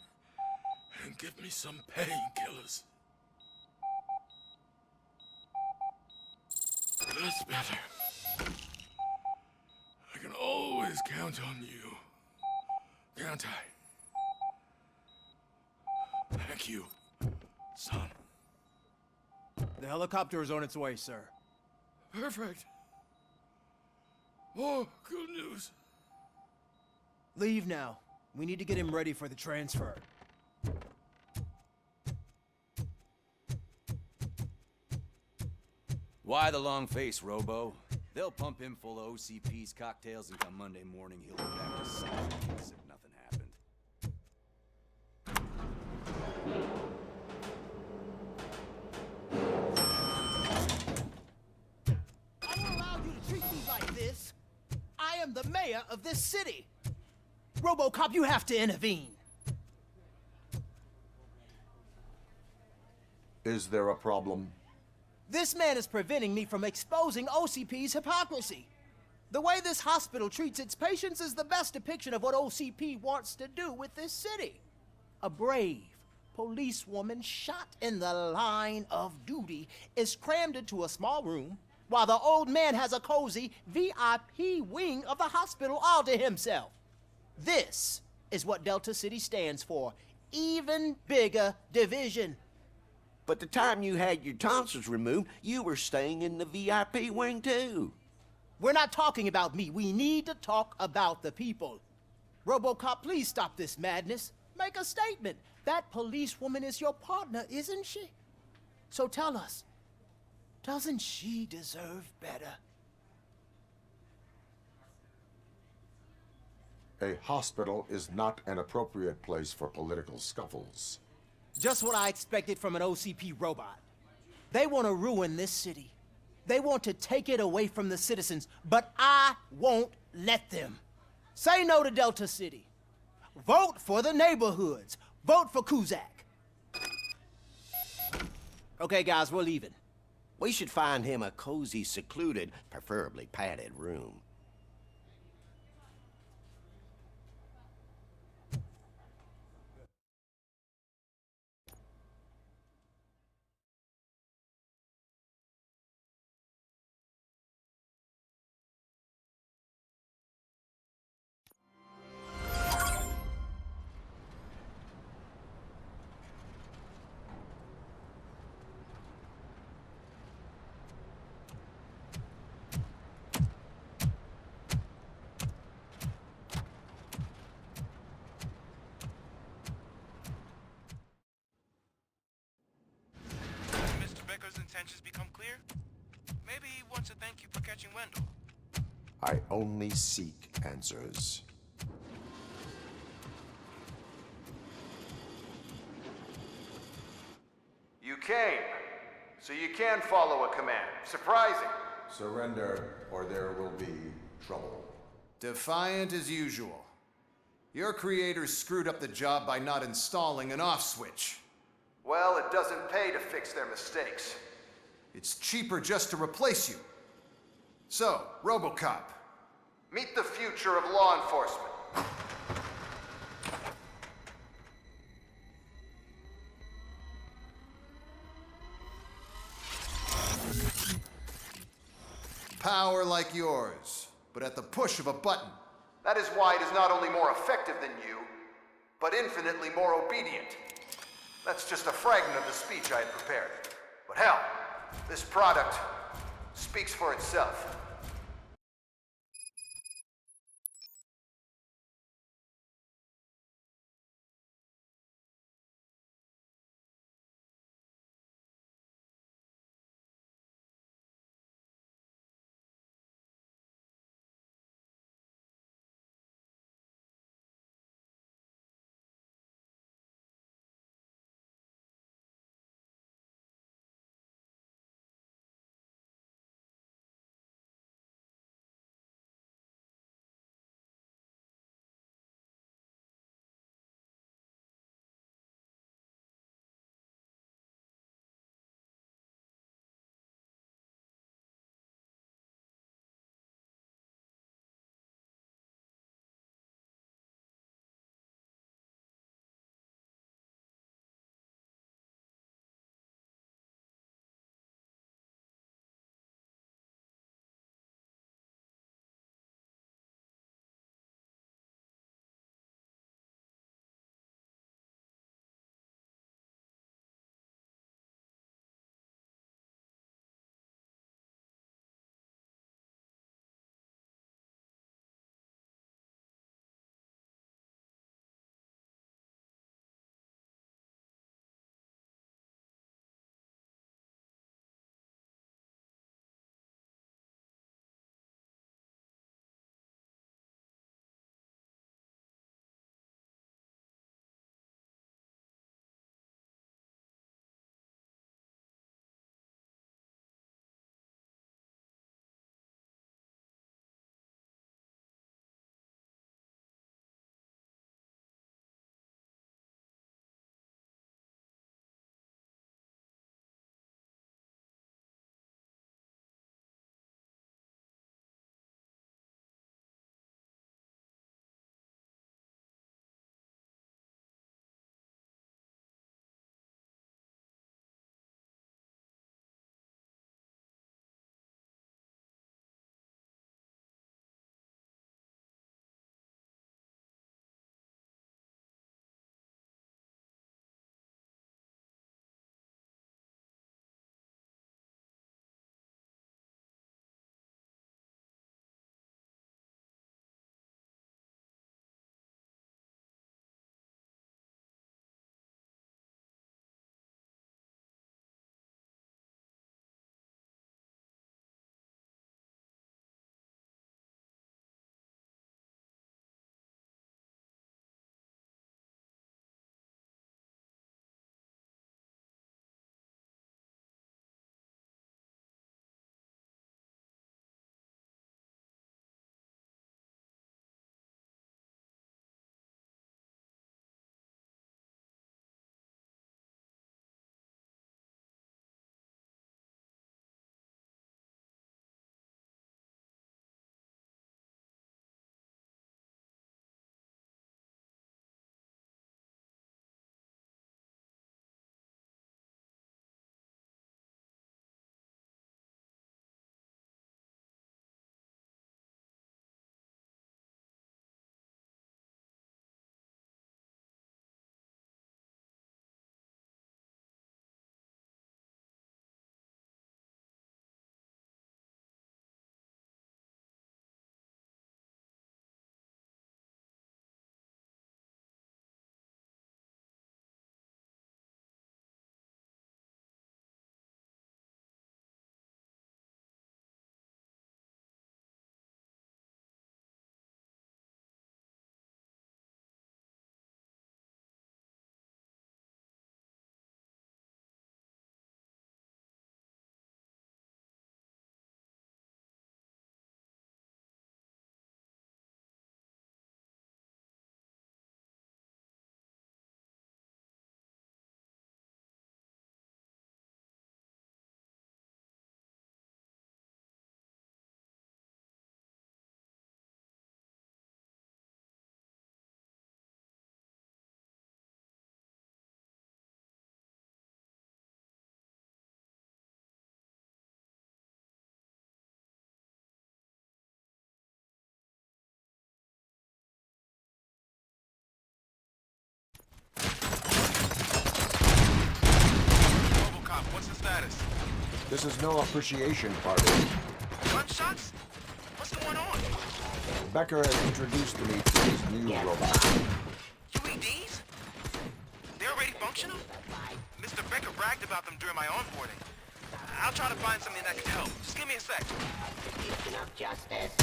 and give me some painkillers? That's better. I can always count on you, can't I? Thank you, son. The helicopter is on its way, sir. Perfect. Oh, good news. Leave now. We need to get him ready for the transfer. Why the long face, Robo? They'll pump him full of OCP's cocktails, and come Monday morning he'll be back to silence as if nothing happened. I don't allow you to treat me like this. I am the mayor of this city. RoboCop, you have to intervene. Is there a problem? This man is preventing me from exposing OCP's hypocrisy. The way this hospital treats its patients is the best depiction of what OCP wants to do with this city. A brave policewoman shot in the line of duty is crammed into a small room, while the old man has a cozy VIP wing of the hospital all to himself. This is what Delta City stands for. Even bigger division. But the time you had your tonsils removed, you were staying in the VIP wing too. We're not talking about me. We need to talk about the people. RoboCop, please stop this madness. Make a statement. That policewoman is your partner, isn't she? So tell us, doesn't she deserve better? A hospital is not an appropriate place for political scuffles. Just what I expected from an OCP robot. They want to ruin this city. They want to take it away from the citizens, but I won't let them. Say no to Delta City. Vote for the neighborhoods. Vote for Kuzak. Okay, guys, we're leaving. We should find him a cozy, secluded, preferably padded room. Mr. Becker's intentions become clear? Maybe he wants to thank you for catching Wendell. I only seek answers. You came, so you can follow a command. Surprising. Surrender, or there will be trouble. Defiant as usual. Your creators screwed up the job by not installing an off switch. Well, it doesn't pay to fix their mistakes. It's cheaper just to replace you. So, RoboCop, meet the future of law enforcement. Power like yours, but at the push of a button. That is why it is not only more effective than you, but infinitely more obedient. That's just a fragment of the speech I had prepared. But hell, this product speaks for itself. This is no appreciation party. Gunshots? What's going on? Becker has introduced me to his new robot. UEDs? They're already functional? Mr. Becker bragged about them during my onboarding. I'll try to find something that can help. Just give me a sec. Of justice.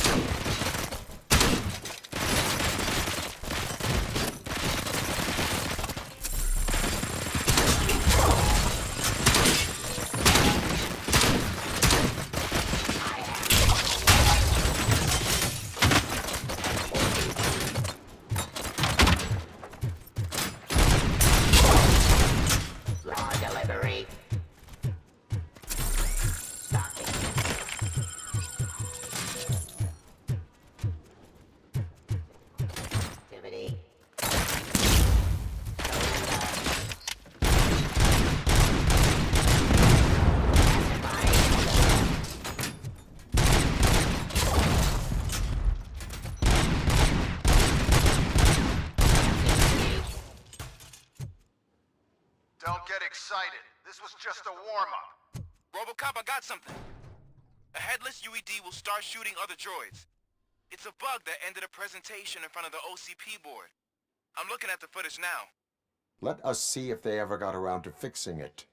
Don't get excited. This was just a warm-up. RoboCop, I got something. A headless UED will start shooting other droids. It's a bug that ended a presentation in front of the OCP board. I'm looking at the footage now. Let us see if they ever got around to fixing it.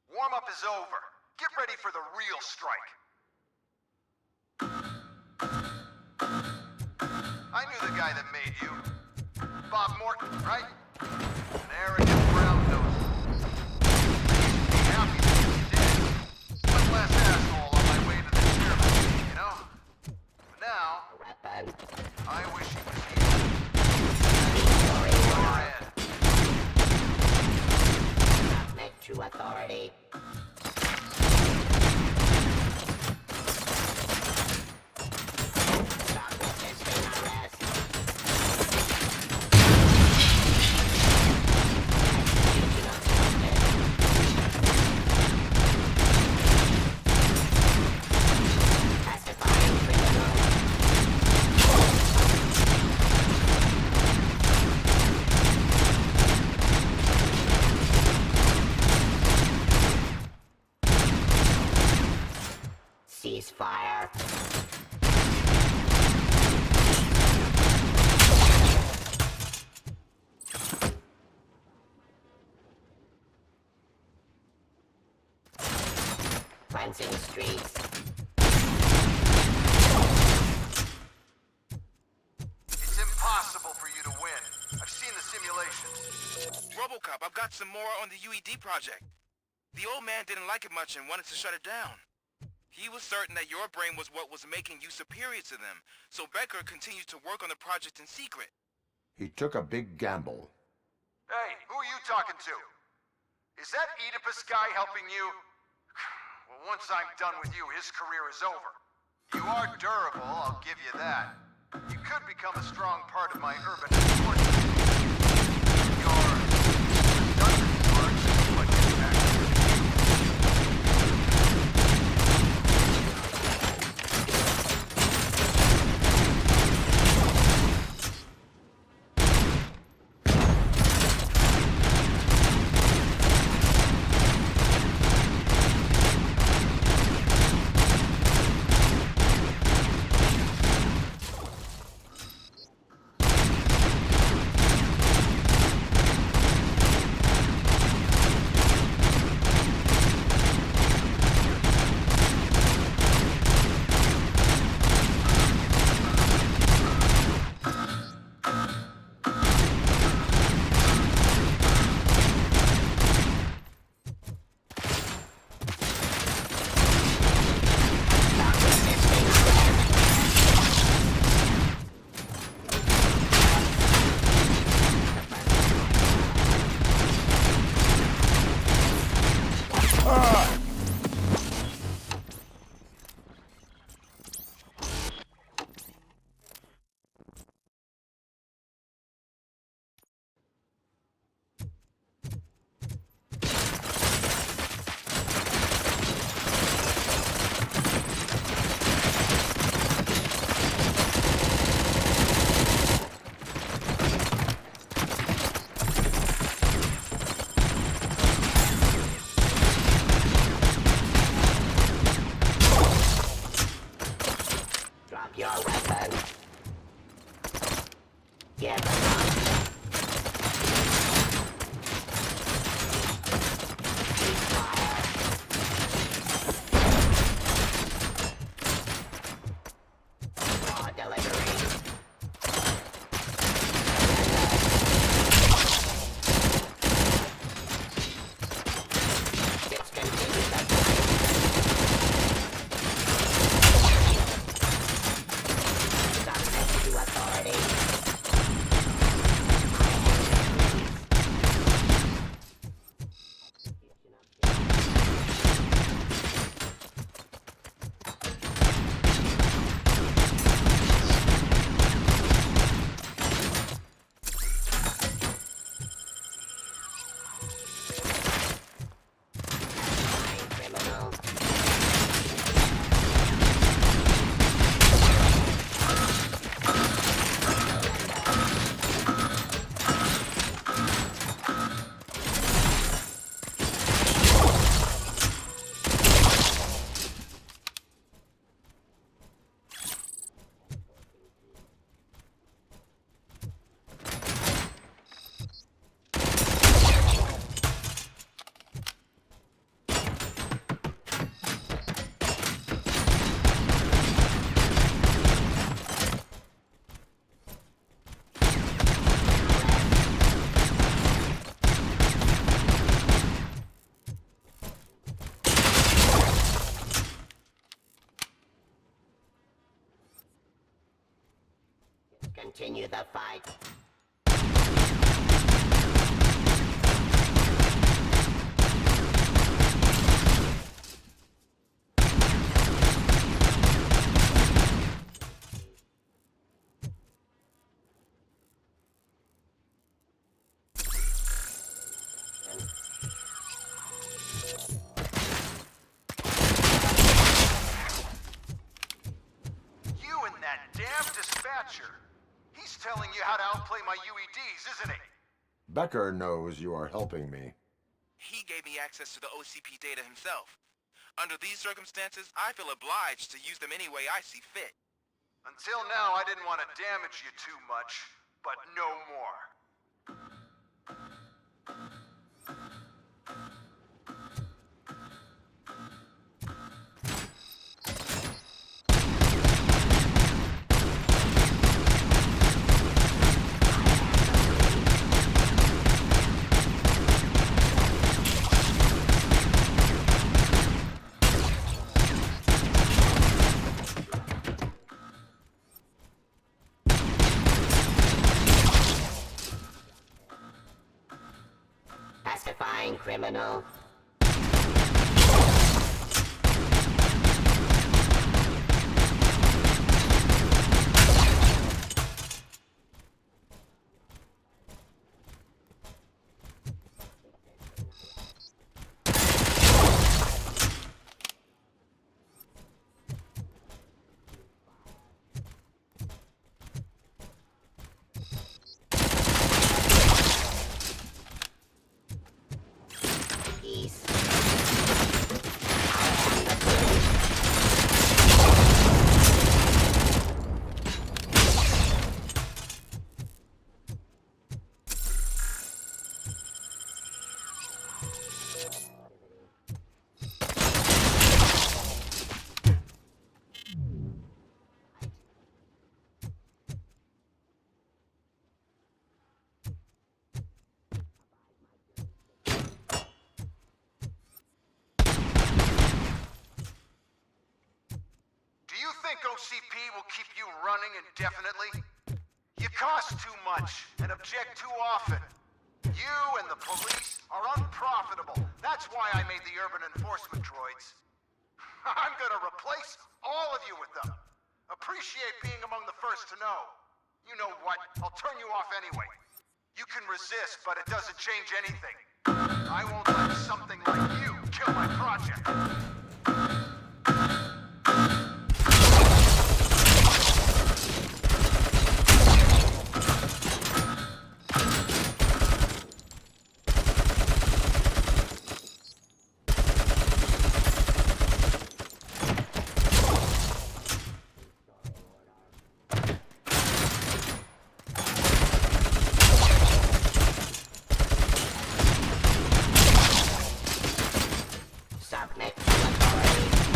Warm-up is over. Get ready for the real strike. I knew the guy that made you. Bob Morton, right? An arrogant brown nose. Be happy that he's dead. One last asshole on my way to the chairman, you know? But now, I wish he was here. Submit to authority. Ceasefire. Cleansing streets. It's impossible for you to win. I've seen the simulations. RoboCop, I've got some more on the UED project. The old man didn't like it much and wanted to shut it down. He was certain that your brain was what was making you superior to them, so Becker continued to work on the project in secret. He took a big gamble. Hey, who are you talking to? Is that Oedipus guy helping you? Well, once I'm done with you, his career is over. You are durable, I'll give you that. You could become a strong part of my urban force. Your redundant words is what you continue the fight. He's telling you how to outplay my UEDs, isn't he? Becker knows you are helping me. He gave me access to the OCP data himself. Under these circumstances, I feel obliged to use them any way I see fit. Until now, I didn't want to damage you too much, but no more. Pacifying criminal. OCP will keep you running indefinitely? You cost too much and object too often. You and the police are unprofitable. That's why I made the urban enforcement droids. I'm gonna replace all of you with them. Appreciate being among the first to know. You know what? I'll turn you off anyway. You can resist, but it doesn't change anything. I won't let something like you kill my project. Submit to authority.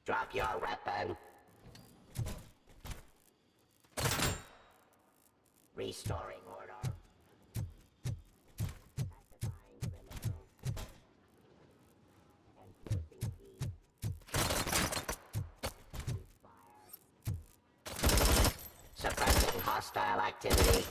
Drop your weapon. Restoring order. Suppressing hostile activity.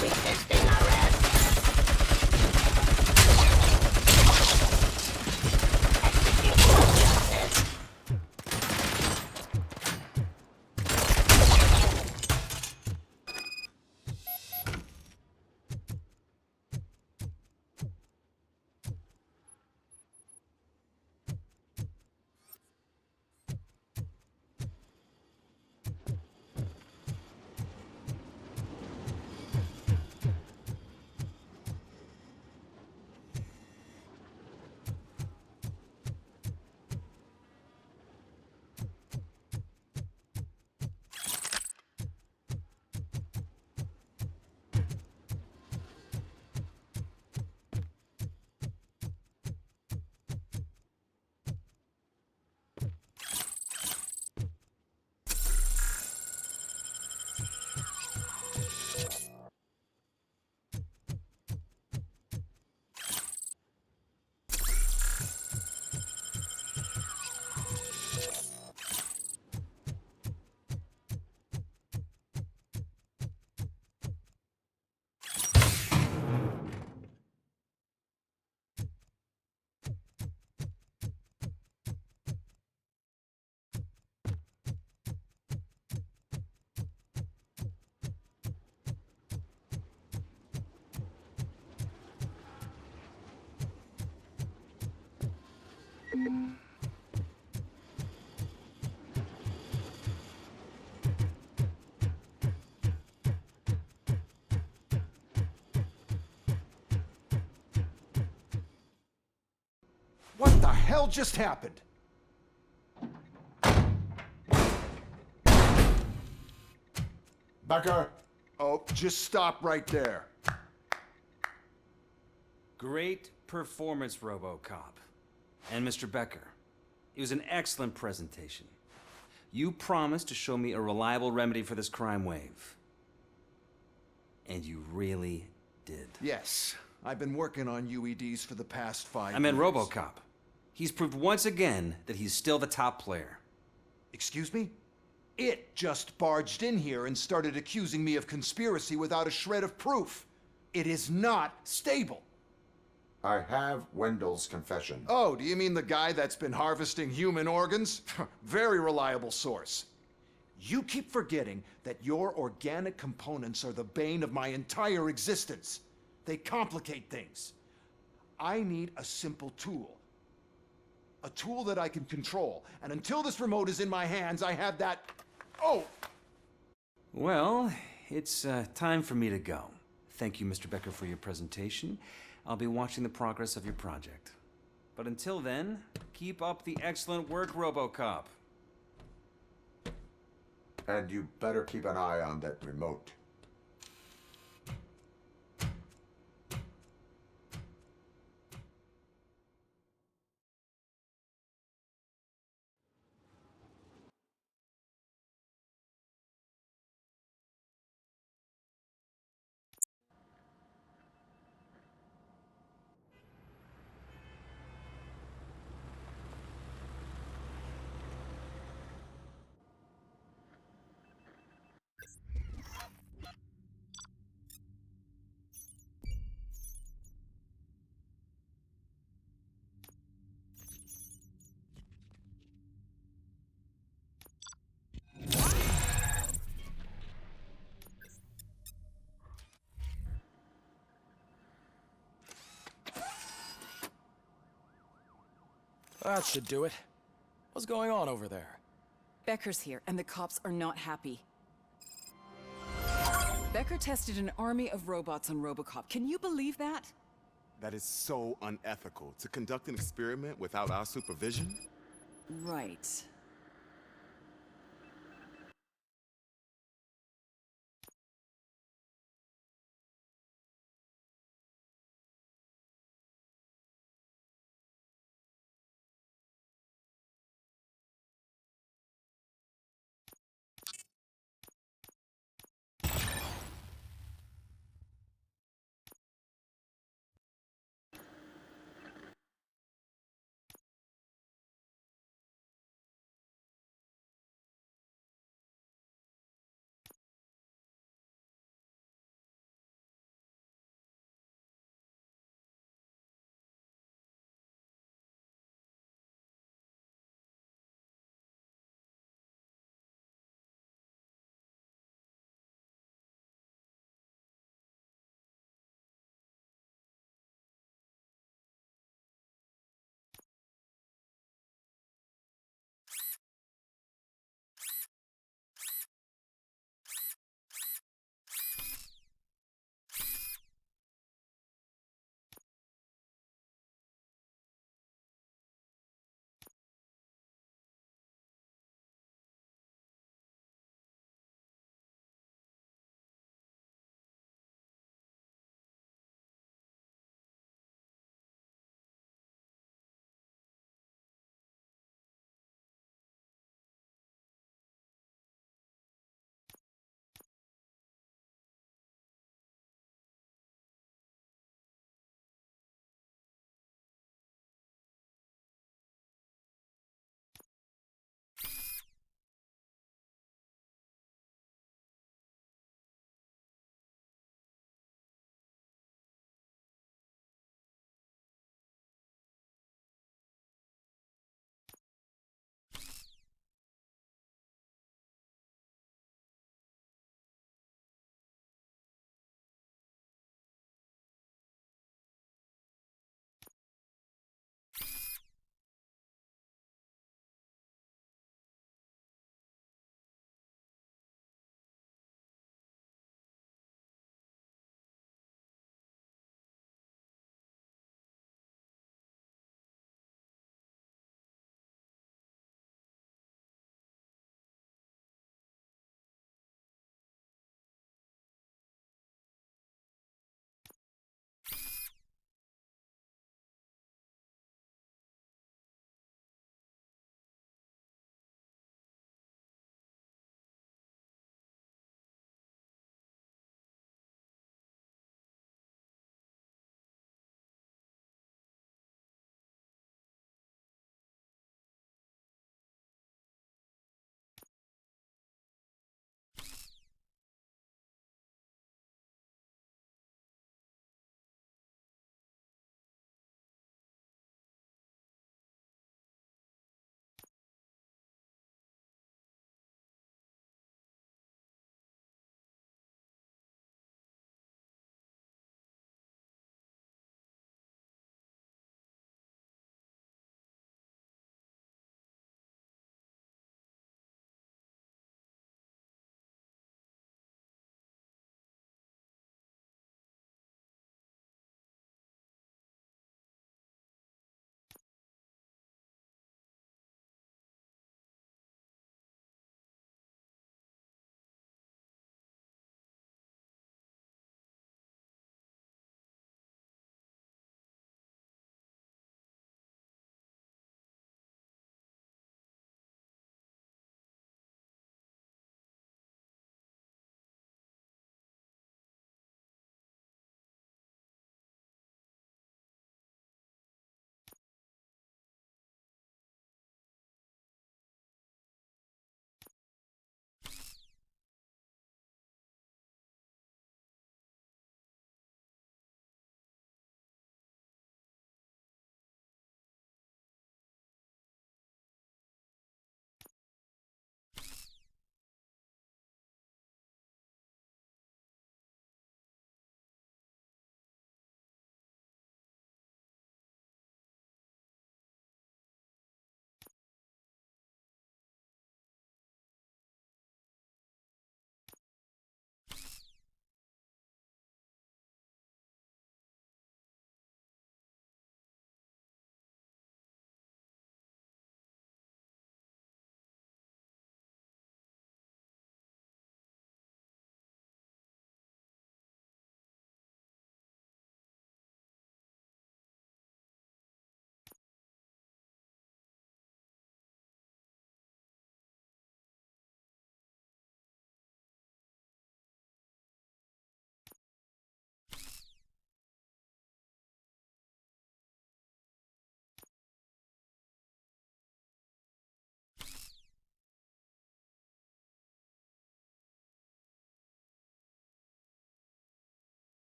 Resisting arrest. Executing justice. What the hell just happened? Becker! Oh, just stop right there. Great performance, RoboCop. And Mr. Becker, it was an excellent presentation. You promised to show me a reliable remedy for this crime wave. And you really did. Yes, I've been working on UEDs for the past 5 years. I meant RoboCop. He's proved once again that he's still the top player. Excuse me? It just barged in here and started accusing me of conspiracy without a shred of proof. It is not stable. I have Wendell's confession. Oh, do you mean the guy that's been harvesting human organs? Very reliable source. You keep forgetting that your organic components are the bane of my entire existence. They complicate things. I need a simple tool. A tool that I can control. And until this remote is in my hands, I have that... Oh! Well, it's time for me to go. Thank you, Mr. Becker, for your presentation. I'll be watching the progress of your project. But until then, keep up the excellent work, RoboCop. And you better keep an eye on that remote. That should do it. What's going on over there? Becker's here, and the cops are not happy. Becker tested an army of robots on RoboCop. Can you believe that? That is so unethical. To conduct an experiment without our supervision? Right.